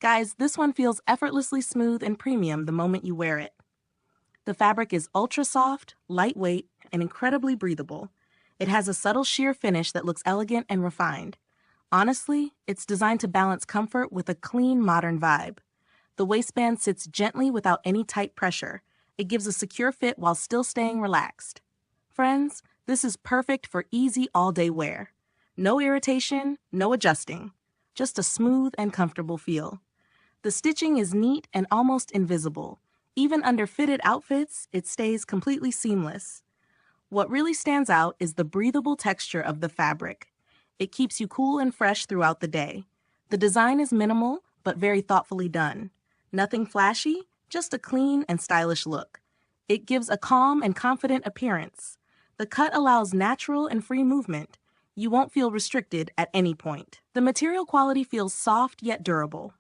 Guys, this one feels effortlessly smooth and premium the moment you wear it. The fabric is ultra soft, lightweight, and incredibly breathable. It has a subtle sheer finish that looks elegant and refined. Honestly, it's designed to balance comfort with a clean, modern vibe. The waistband sits gently without any tight pressure. It gives a secure fit while still staying relaxed. Friends, this is perfect for easy all-day wear. No irritation, no adjusting. Just a smooth and comfortable feel. The stitching is neat and almost invisible. Even under fitted outfits, it stays completely seamless. What really stands out is the breathable texture of the fabric. It keeps you cool and fresh throughout the day. The design is minimal, but very thoughtfully done. Nothing flashy, just a clean and stylish look. It gives a calm and confident appearance. The cut allows natural and free movement. You won't feel restricted at any point. The material quality feels soft yet durable.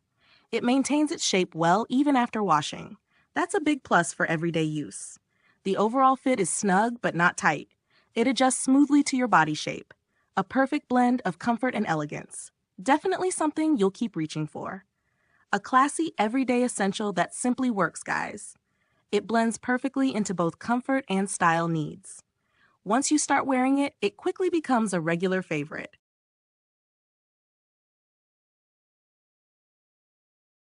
It maintains its shape well even after washing. That's a big plus for everyday use. The overall fit is snug but not tight. It adjusts smoothly to your body shape. A perfect blend of comfort and elegance. Definitely something you'll keep reaching for. A classy, everyday essential that simply works, guys. It blends perfectly into both comfort and style needs. Once you start wearing it, it quickly becomes a regular favorite.